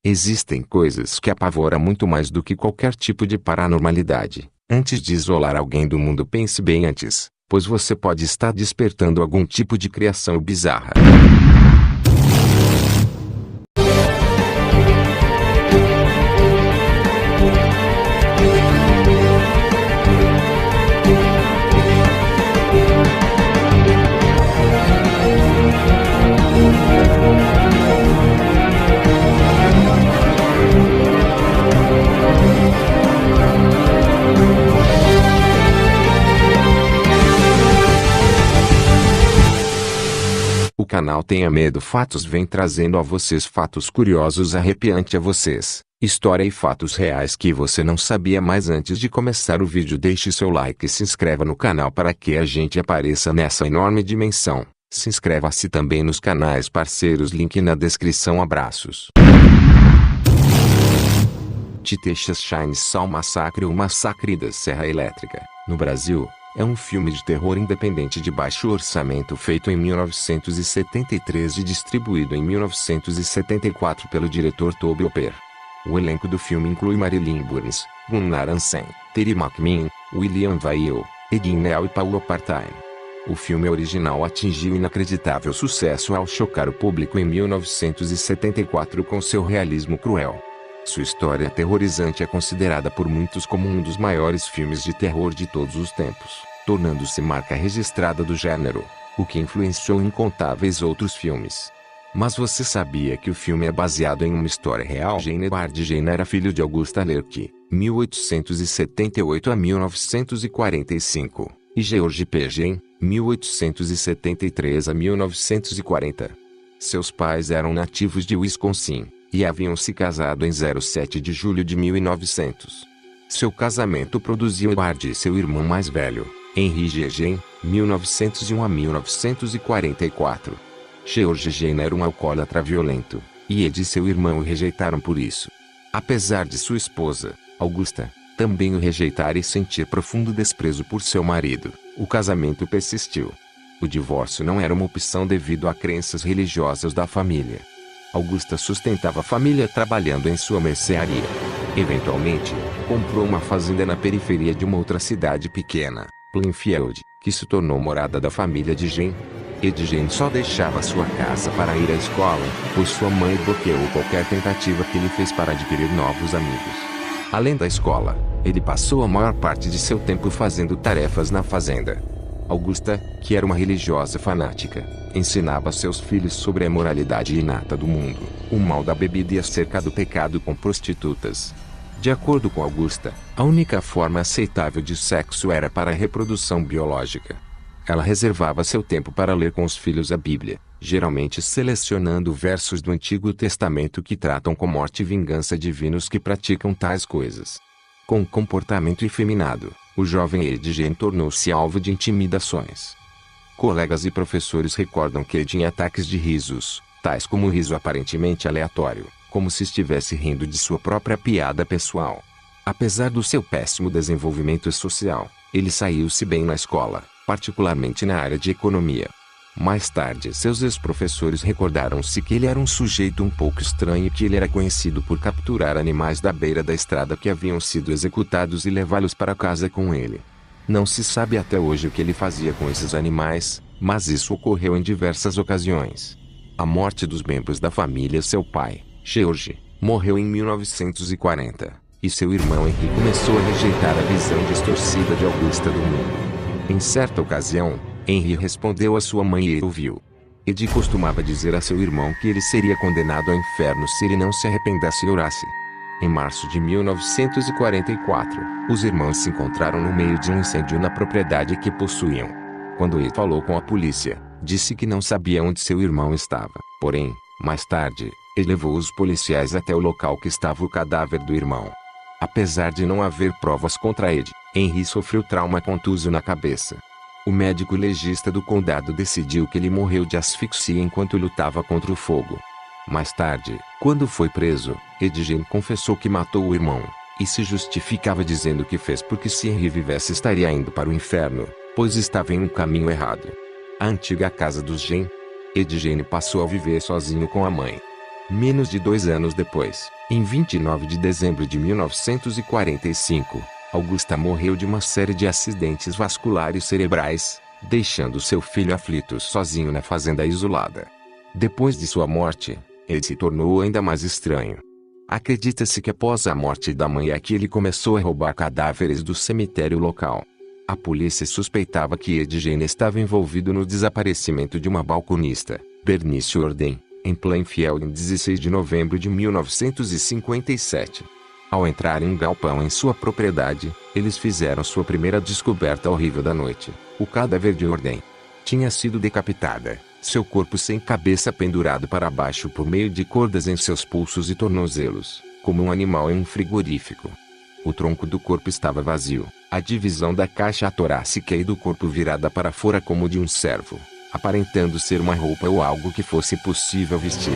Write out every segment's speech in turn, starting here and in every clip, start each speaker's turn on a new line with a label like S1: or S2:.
S1: Existem coisas que apavoram muito mais do que qualquer tipo de paranormalidade. Antes de isolar alguém do mundo, pense bem antes, pois você pode estar despertando algum tipo de criação bizarra. O canal Tenha Medo Fatos vem trazendo a vocês fatos curiosos arrepiantes a vocês, história e fatos reais que você não sabia. Mas antes de começar o vídeo, deixe seu like e se inscreva no canal para que a gente apareça nessa enorme dimensão. Se inscreva-se também nos canais parceiros, link na descrição. Abraços. Titechas Shine Sal Massacre. O Massacre da Serra Elétrica, no Brasil, é um filme de terror independente de baixo orçamento feito em 1973 e distribuído em 1974 pelo diretor Tobe Hooper. O elenco do filme inclui Marilyn Burns, Gunnar Hansen, Terry McMillan, William Vail, Egin Nell e Paulo Partine. O filme original atingiu inacreditável sucesso ao chocar o público em 1974 com seu realismo cruel. Sua história aterrorizante é considerada por muitos como um dos maiores filmes de terror de todos os tempos, tornando-se marca registrada do gênero, o que influenciou incontáveis outros filmes. Mas você sabia que o filme é baseado em uma história real? Jane Edward Jane era filho de Augusta Lerche, 1878 a 1945, e George P. Jane, 1873 a 1940. Seus pais eram nativos de Wisconsin e haviam se casado em 07 de julho de 1900. Seu casamento produziu Edward e seu irmão mais velho, Henry G. Jane, 1901 a 1944. George Jane era um alcoólatra violento, e Ed e seu irmão o rejeitaram por isso. Apesar de sua esposa, Augusta, também o rejeitar e sentir profundo desprezo por seu marido, o casamento persistiu. O divórcio não era uma opção devido a crenças religiosas da família. Augusta sustentava a família trabalhando em sua mercearia. Eventualmente, comprou uma fazenda na periferia de uma outra cidade pequena, Plainfield, que se tornou morada da família de Jane. Ed Jane só deixava sua casa para ir à escola, pois sua mãe bloqueou qualquer tentativa que ele fez para adquirir novos amigos. Além da escola, ele passou a maior parte de seu tempo fazendo tarefas na fazenda. Augusta, que era uma religiosa fanática, ensinava seus filhos sobre a moralidade inata do mundo, o mal da bebida e acerca do pecado com prostitutas. De acordo com Augusta, a única forma aceitável de sexo era para a reprodução biológica. Ela reservava seu tempo para ler com os filhos a Bíblia, geralmente selecionando versos do Antigo Testamento que tratam com morte e vingança divinos que praticam tais coisas. Com um comportamento efeminado, o jovem Ed Jane tornou-se alvo de intimidações. Colegas e professores recordam que ele tinha ataques de risos, tais como o riso aparentemente aleatório, como se estivesse rindo de sua própria piada pessoal. Apesar do seu péssimo desenvolvimento social, ele saiu-se bem na escola, particularmente na área de economia. Mais tarde, seus ex-professores recordaram-se que ele era um sujeito um pouco estranho e que ele era conhecido por capturar animais da beira da estrada que haviam sido executados e levá-los para casa com ele. Não se sabe até hoje o que ele fazia com esses animais, mas isso ocorreu em diversas ocasiões. A morte dos membros da família. Seu pai, George, morreu em 1940, e seu irmão Henry começou a rejeitar a visão distorcida de Augusta do mundo. Em certa ocasião, Henry respondeu à sua mãe e ouviu. Ed costumava dizer a seu irmão que ele seria condenado ao inferno se ele não se arrependesse e orasse. Em março de 1944, os irmãos se encontraram no meio de um incêndio na propriedade que possuíam. Quando Ed falou com a polícia, disse que não sabia onde seu irmão estava. Porém, mais tarde, ele levou os policiais até o local que estava o cadáver do irmão. Apesar de não haver provas contra Ed, Henry sofreu trauma contuso na cabeça. O médico legista do condado decidiu que ele morreu de asfixia enquanto lutava contra o fogo. Mais tarde, quando foi preso, Ed Jane confessou que matou o irmão, e se justificava dizendo que fez porque se Henry vivesse estaria indo para o inferno, pois estava em um caminho errado. A antiga casa dos Jane. Ed Jane passou a viver sozinho com a mãe. Menos de 2 anos depois, em 29 de dezembro de 1945, Augusta morreu de uma série de acidentes vasculares cerebrais, deixando seu filho aflito sozinho na fazenda isolada. Depois de sua morte, ele se tornou ainda mais estranho. Acredita-se que após a morte da mãe é que ele começou a roubar cadáveres do cemitério local. A polícia suspeitava que Ed Gein estava envolvido no desaparecimento de uma balconista, Bernice Orden, em Plainfield em 16 de novembro de 1957. Ao entrar em um galpão em sua propriedade, eles fizeram sua primeira descoberta horrível da noite. O cadáver de Orden tinha sido decapitada, seu corpo sem cabeça pendurado para baixo por meio de cordas em seus pulsos e tornozelos, como um animal em um frigorífico. O tronco do corpo estava vazio, a divisão da caixa torácica e do corpo virada para fora como de um servo, aparentando ser uma roupa ou algo que fosse possível vestir.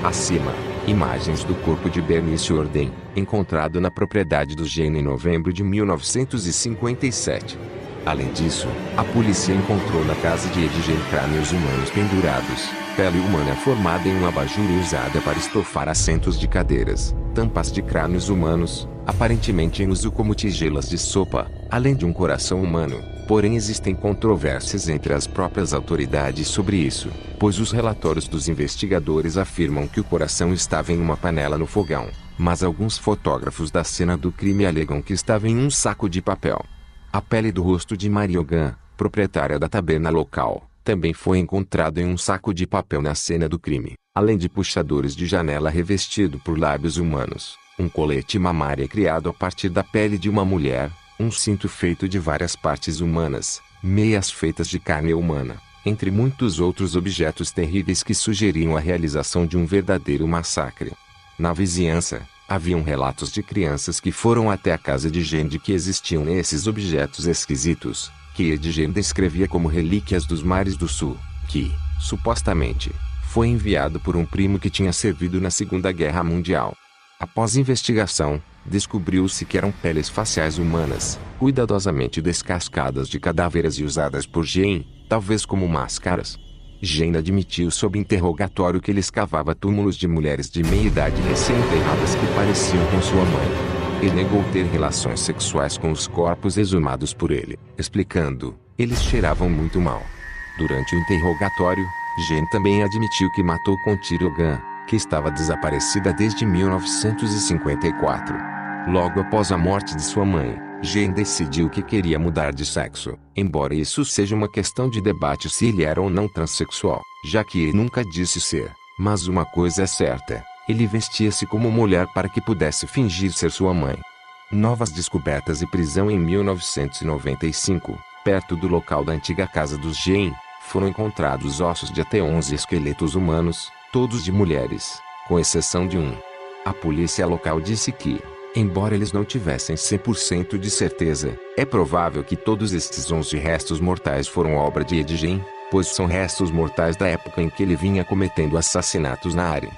S1: Acima, imagens do corpo de Bernice Orden, encontrado na propriedade do Gein em novembro de 1957. Além disso, a polícia encontrou na casa de Ed Gein crânios humanos pendurados, pele humana formada em um abajur e usada para estofar assentos de cadeiras, tampas de crânios humanos, aparentemente em uso como tigelas de sopa, além de um coração humano. Porém existem controvérsias entre as próprias autoridades sobre isso, pois os relatórios dos investigadores afirmam que o coração estava em uma panela no fogão, mas alguns fotógrafos da cena do crime alegam que estava em um saco de papel. A pele do rosto de Marie Hogan, proprietária da taberna local, também foi encontrado em um saco de papel na cena do crime, além de puxadores de janela revestido por lábios humanos, um colete mamária criado a partir da pele de uma mulher, um cinto feito de várias partes humanas, meias feitas de carne humana, entre muitos outros objetos terríveis que sugeriam a realização de um verdadeiro massacre. Na vizinhança, haviam relatos de crianças que foram até a casa de Gein de que existiam nesses objetos esquisitos, que Ed Gein descrevia como relíquias dos mares do sul, que, supostamente, foi enviado por um primo que tinha servido na Segunda Guerra Mundial. Após investigação, descobriu-se que eram peles faciais humanas, cuidadosamente descascadas de cadáveres e usadas por Gein, talvez como máscaras. Gein admitiu sob interrogatório que ele escavava túmulos de mulheres de meia-idade recém-enterradas que pareciam com sua mãe. Ele negou ter relações sexuais com os corpos exumados por ele, explicando: eles cheiravam muito mal. Durante o interrogatório, Gein também admitiu que matou com tiro Hogan, que estava desaparecida desde 1954. Logo após a morte de sua mãe, Gein decidiu que queria mudar de sexo, embora isso seja uma questão de debate se ele era ou não transexual, já que ele nunca disse ser. Mas uma coisa é certa, ele vestia-se como mulher para que pudesse fingir ser sua mãe. Novas descobertas e prisão. Em 1995, perto do local da antiga casa dos Gein, foram encontrados ossos de até 11 esqueletos humanos, todos de mulheres, com exceção de um. A polícia local disse que, embora eles não tivessem 100% de certeza, é provável que todos estes 11 restos mortais foram obra de Ed Gein, pois são restos mortais da época em que ele vinha cometendo assassinatos na área.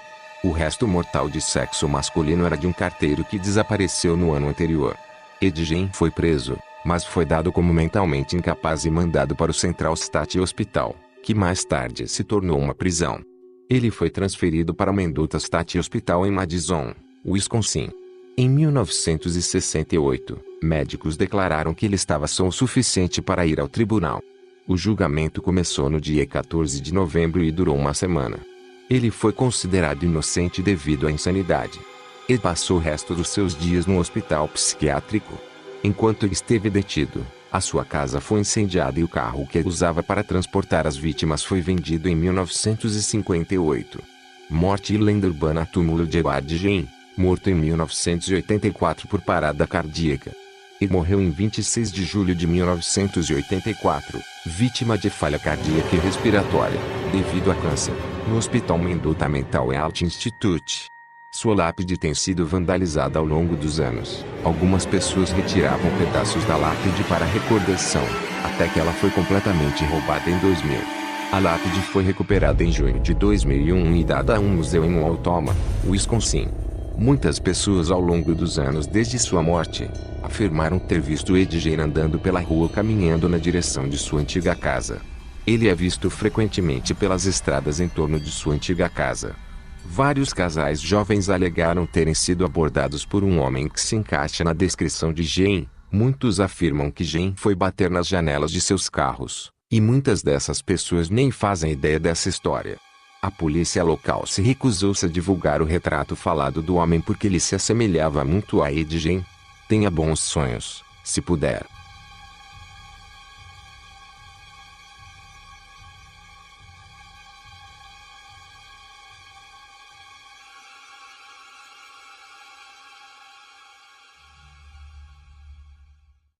S1: O resto mortal de sexo masculino era de um carteiro que desapareceu no ano anterior. Ed Gein foi preso, mas foi dado como mentalmente incapaz e mandado para o Central State Hospital, que mais tarde se tornou uma prisão. Ele foi transferido para o Mendota State Hospital em Madison, Wisconsin. Em 1968, médicos declararam que ele estava são o suficiente para ir ao tribunal. O julgamento começou no dia 14 de novembro e durou uma semana. Ele foi considerado inocente devido à insanidade. Ele passou o resto dos seus dias no hospital psiquiátrico. Enquanto ele esteve detido, a sua casa foi incendiada e o carro que ele usava para transportar as vítimas foi vendido em 1958. Morte e lenda urbana. Túmulo de Edward Gein, morto em 1984 por parada cardíaca. Ele morreu em 26 de julho de 1984, vítima de falha cardíaca e respiratória, devido a câncer, no Hospital Mendota Mental Health Institute. Sua lápide tem sido vandalizada ao longo dos anos. Algumas pessoas retiravam pedaços da lápide para recordação, até que ela foi completamente roubada em 2000. A lápide foi recuperada em junho de 2001 e dada a um museu em Altoma, Wisconsin. Muitas pessoas ao longo dos anos desde sua morte afirmaram ter visto Ed Gein andando pela rua caminhando na direção de sua antiga casa. Ele é visto frequentemente pelas estradas em torno de sua antiga casa. Vários casais jovens alegaram terem sido abordados por um homem que se encaixa na descrição de Jen. Muitos afirmam que Jen foi bater nas janelas de seus carros, e muitas dessas pessoas nem fazem ideia dessa história. A polícia local se recusou-se a divulgar o retrato falado do homem porque ele se assemelhava muito a Ed Jen. Tenha bons sonhos, se puder.